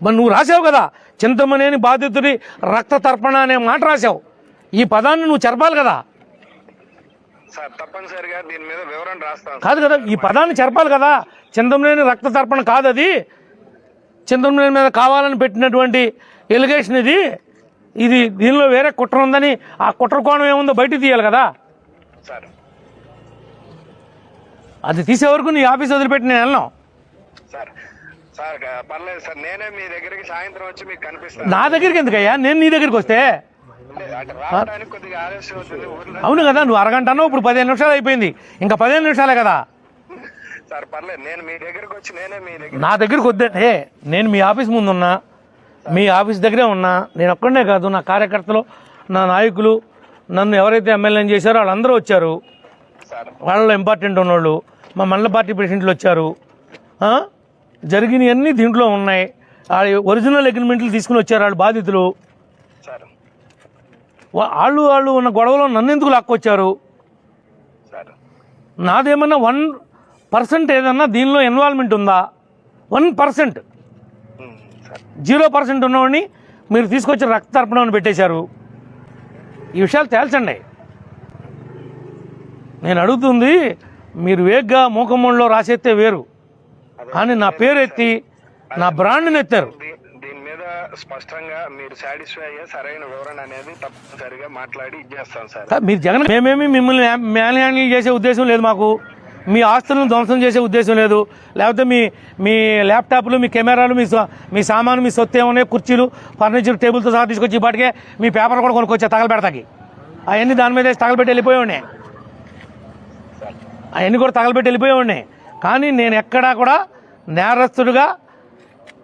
మరి నువ్వు రాసావు కదా, చింతమనేని బాధితుడి రక్త తర్పణ అనే మాట రాసావు. ఈ పదాన్ని నువ్వు చెరపాలి కదా. సార్ తప్పనిసరిగా దీని మీద వివరణ రాస్తాను. కాదు కదా, ఈ పదాన్ని చెరపాలి కదా. చింతమనేని రక్త తర్పణ కాదు అది, చింతమనేని మీద కావాలని పెట్టినటువంటి ఎలిగేషన్ ఇది దీనిలో వేరే కుట్ర ఉందని, ఆ కుట్ర కోణం ఏముందో బయట తీయాలి కదా. సార్ అది తీసే వరకు నీ ఆఫీస్ వదిలిపెట్టి నేను వెళ్ళను. సార్ సార్ పర్లేదు సార్, నేనే మీ దగ్గరికి సాయంత్రం వచ్చి మీకు కనిపిస్తాను. నా దగ్గరికి ఎందుకయ్యా, నేను నీ దగ్గరికి వస్తే? అంటే రావడానికి కొద్దిగా ఆలస్యం అవుతుంది ఊర్లో. అవును కదా, నువ్వు అరగంట అన్నావు, ఇప్పుడు 15 నిమిషాలు అయిపోయింది, ఇంకా 15 నిమిషాలే కదా. సార్ పర్లేదు, నేను మీ దగ్గరకు వచ్చి నేనే మీ దగ్గర. నా దగ్గరికి వద్దంటే, నేను మీ ఆఫీస్ ముందు ఉన్నా, మీ ఆఫీస్ దగ్గరే ఉన్నా. నేను ఒక్కడే కాదు, నా కార్యకర్తలు, నా నాయకులు, నన్ను ఎవరైతే ఎమ్మెల్యేని చేశారో వాళ్ళందరూ వచ్చారు. వాళ్ళలో ఇంపార్టెంట్ ఉన్నోళ్ళు, మా మండల పార్టీ ప్రెసిడెంట్లు వచ్చారు. జరిగినవన్నీ దీంట్లో ఉన్నాయి. ఒరిజినల్ అగ్రిమెంట్లు తీసుకుని వచ్చారు వాళ్ళు బాధితులు. వాళ్ళు ఉన్న గొడవలో నన్ను ఎందుకు లాక్కొచ్చారు? నాదేమన్నా 1% ఏదన్నా దీనిలో ఇన్వాల్వ్మెంట్ ఉందా? 1%, 0% ఉన్నవాడిని మీరు తీసుకొచ్చి రక్త తర్పణం పెట్టేశారు. ఈ విషయాలు తేల్చండి. నేను అడుగుతుంది, మీరు వేగ్గా మూకమ్మలో రాసేస్తే వేరు, కానీ నా పేరు ఎత్తి నా బ్రాండ్ని ఎత్తారు. దీని మీద స్పష్టంగా మీరు సాటిస్ఫై అయ్యే సరైన వివరణ అనేది తప్పనిసరిగా మాట్లాడి ఇచ్చేస్తాను సార్. మీరు జగన్ మేమేమి మిమ్మల్ని మ్యాన్ హ్యాండిల్ చేసే ఉద్దేశం లేదు మాకు. మీ ఆస్తులను ధ్వంసం చేసే ఉద్దేశం లేదు. లేకపోతే మీ ల్యాప్టాప్లు, మీ కెమెరాలు, మీ సామాను, మీ సొత్తు ఏమన్నా, కుర్చీలు, ఫర్నిచర్, టేబుల్తో సహా తీసుకొచ్చి ఈ పాటికే మీ పేపర్ కూడా కొనుక్కొచ్చా తగలబెడతాకి. అవన్నీ దాని మీద తగలబెట్టి వెళ్ళిపోయేవాడిని. అవన్నీ కూడా తగలబెట్టి వెళ్ళిపోయేవాడిని. కానీ నేను ఎక్కడా కూడా నేరస్తుడిగా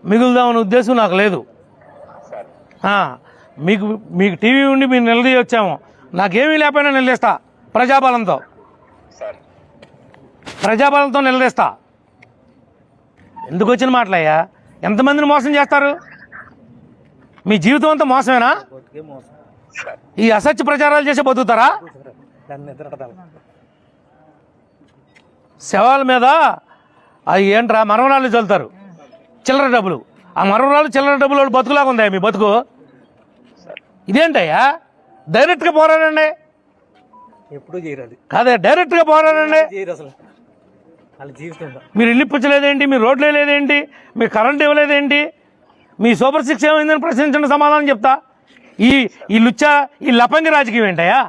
మిగులుదామనే ఉద్దేశం నాకు లేదు. మీకు టీవీ ఉండి మీరు నిలదీయొచ్చాము, నాకేమీ లేకపోయినా నిలదీస్తా. ప్రజాబలంతో నిలదీస్తా. ఎందుకు వచ్చిన మాటలయ్యా? ఎంతమందిని మోసం చేస్తారు? మీ జీవితం అంతా మోసమేనా? ఈ అసత్య ప్రచారాలు చేసి బతుకుతారా? శవాల మీద అది ఏంట్రా మరమరాలు చల్లుతారు, చిల్లర డబ్బులు. ఆ మరమరాలు చిల్లర డబ్బులు వాళ్ళు బతుకులాగా ఉందా మీ బతుకు? ఇదేంటయ్యా? డైరెక్ట్గా పోరాడండి. ఎప్పుడు చేయరాదు కాదే, డైరెక్ట్గా పోరాడండి. అసలు వాళ్ళ జీవితం మీరు ఇల్లు ఇప్పించలేదేంటి? మీ రోడ్లు వేయలేదేంటి? మీ కరెంట్ ఇవ్వలేదేంటి? మీ సూపర్ సిక్స్ ఏమైందని ప్రశ్నించండి, సమాధానం చెప్తా. ఈ లుచ్చా, ఈ లపంగి రాజకీయం ఏంటయ్యా?